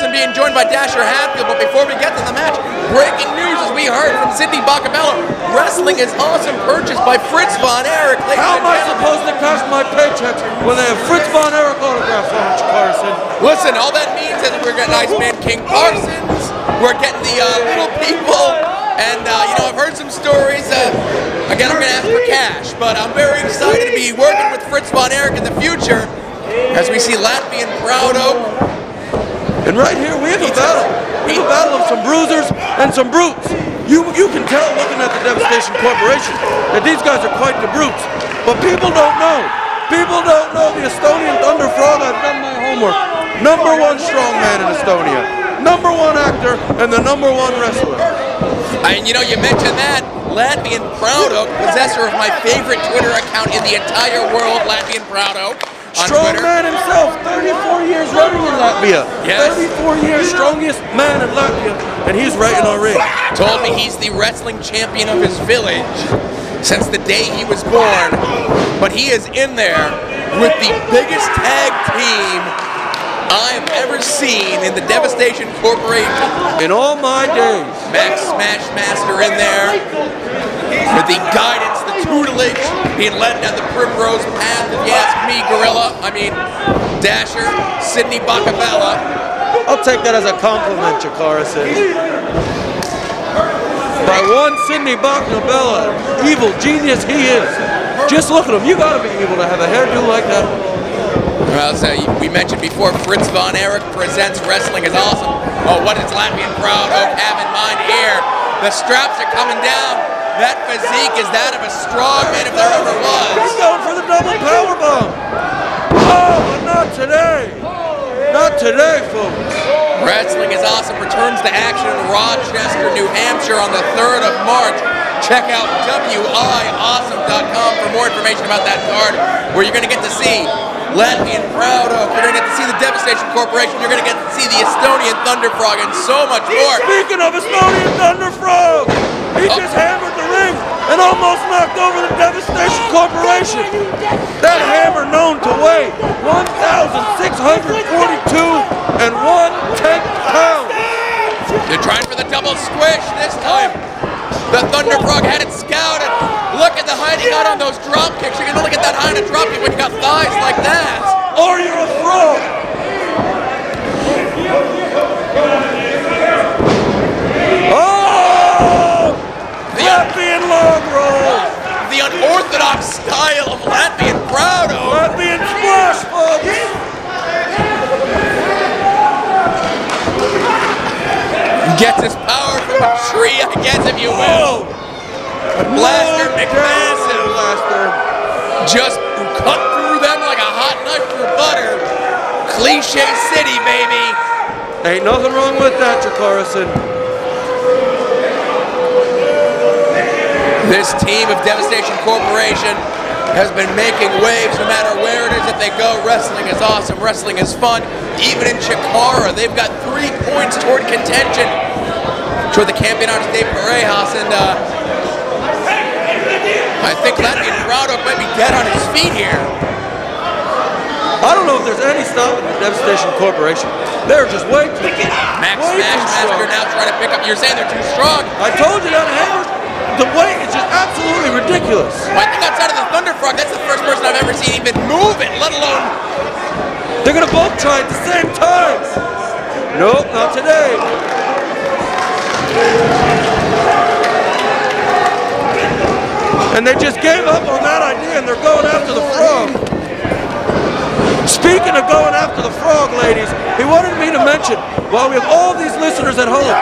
Carson being joined by Dasher Hatfield, but before we get to the match, breaking news as we heard from Sidney Bakabella, Wrestling is Awesome purchased by Fritz Von Erich. How am I supposed to cash my paychecks when they have Fritz Von Erich autographs on it, Carson? Listen, all that means is we're getting Iceman King Parsons, we're getting the little people, and you know, I've heard some stories. Again, I'm going to ask for cash, but I'm very excited to be working with Fritz Von Erich in the future as we see Latvian Proud Oak. And right here we have a battle. We have a battle of some bruisers and some brutes. You can tell looking at the Devastation Corporation that these guys are quite the brutes. But people don't know. People don't know the Estonian ThunderFrog. I've done my homework. #1 strongman in Estonia. #1 actor and the #1 wrestler. And you know, you mentioned that. Latvian Proud Oak, possessor of my favorite Twitter account in the entire world, Latvian Proud Oak. Strongman himself, 34 years running in Latvia. Yes. 34 years, strongest man in Latvia, and he's right in our ring. Told me he's the wrestling champion of his village since the day he was born. But he is in there with the biggest tag team I have ever seen in the Devastation Corporation. In all my days. Smashmaster in there with the guidance, the tutelage, being led down the primrose path, if you ask me, Dasher, Sidney Bakabella. I'll take that as a compliment, Carson. By one Sidney Bakabella, evil genius he is. Just look at him. You gotta be able to have a hairdo like that. Well, so we mentioned before, Fritz Von Erich presents Wrestling is Awesome. Oh, what does Latvian Proud Oak have in mind here? The straps are coming down. That physique is that of a strong man if there ever was. He's going for the double powerbomb. Oh, but not today. Not today, folks. Wrestling is Awesome returns to action in Rochester, New Hampshire on the 3rd of March. Check out WIAwesome.com for more information about that card, where you're going to get to see Latvian Proud Oak, you're going to get to see the Devastation Corporation, you're going to get to see the Estonian ThunderFrog, and so much more. Speaking of Estonian ThunderFrog, he just hammered the ring and almost knocked over the Devastation Corporation. That hammer known to weigh 1,642 and 1/10 pounds. They're trying for the double squish this time. The ThunderFrog had it scouted. Look at the height he got on those drop kicks. You can only get that high on a drop kick when you got thighs like that. Or you're a frog. Oh! The Latvian log roll. The unorthodox style of Latvian Proud Oak. Latvian splash, folks. Gets his power from a tree, I guess, if you will. But Blaster, McMassive, just cut through them like a hot knife through butter. Cliche City, baby. Ain't nothing wrong with that, Carson. This team of Devastation Corporation has been making waves no matter where it is that they go. Wrestling is Awesome. Wrestling is fun. Even in Chikara, they've got 3 points toward contention toward the Campeonato de Parejas, and I think Latvian Proud Oak might be dead on his feet here. I don't know if there's any stopping the Devastation Corporation. They're just way too Smashmaster now trying to pick up. You're saying they're too strong. I told you that hammer. The weight is just absolutely ridiculous. Well, I think outside of the ThunderFrog, that's the first person I've ever seen even move it, let alone... They're gonna both try at the same time. Nope, not today. And they just gave up on that idea and they're going after the frog. Speaking of going after the frog, ladies, he wanted me to mention, while we have all these listeners at home,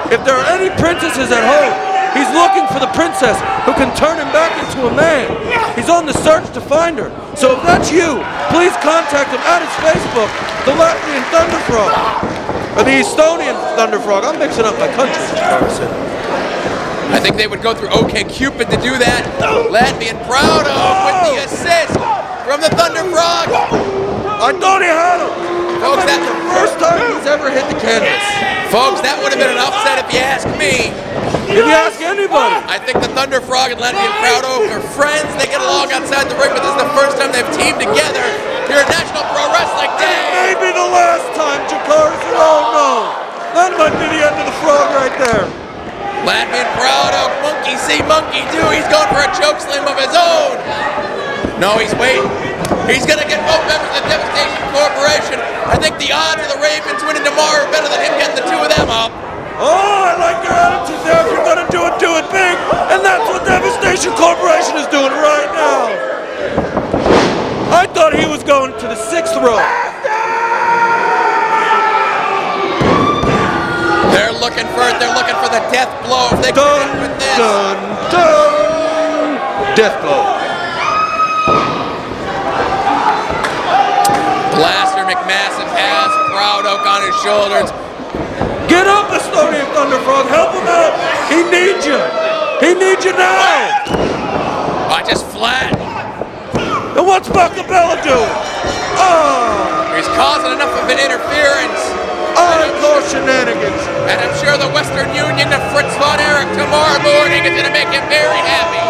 if there are any princesses at home, he's looking for the princess who can turn him back into a man. He's on the search to find her. So if that's you, please contact him at his Facebook, the Latvian ThunderFrog, or the Estonian ThunderFrog. I'm mixing up my countries, Carson. I think they would go through OkCupid to do that. Latvian Proud Oak with the assist from the ThunderFrog. I thought he had him. Folks, that's the first time he's ever hit the canvas. Folks, that would have been an upset if you ask me. If you ask anybody. I think the ThunderFrog and Latvian Proud Oak are friends. They get along outside the ring, but this is the first time they've teamed together here at National Pro Wrestling Day. Maybe the last time, Carson. Oh no. That might be the end of the Frog right there. Latvian Proud Monkey see Monkey do. He's going for a choke slam of his own. No, he's waiting. He's going to get both members of the Devastation Corporation. I think the odds of the Ravens winning tomorrow are better than him getting the two of them up. Oh, I like your attitude there. If you're going to do it big. And that's what Devastation Corporation is doing right now. I thought he was going to the 6th row. They're looking for it. They're looking for the death blow. If they can hit with this. Dun, dun. Death blow. Blaster McMassive has Proud Oak on his shoulders. Get up, Estonian ThunderFrog. Help him out. He needs you. He needs you now. Just flat. And what's Bakabella doing? Oh. He's causing enough of an interference. Hardcore shenanigans. And I'm sure the Western Union of Fritz von Erich tomorrow morning is going to make him very happy.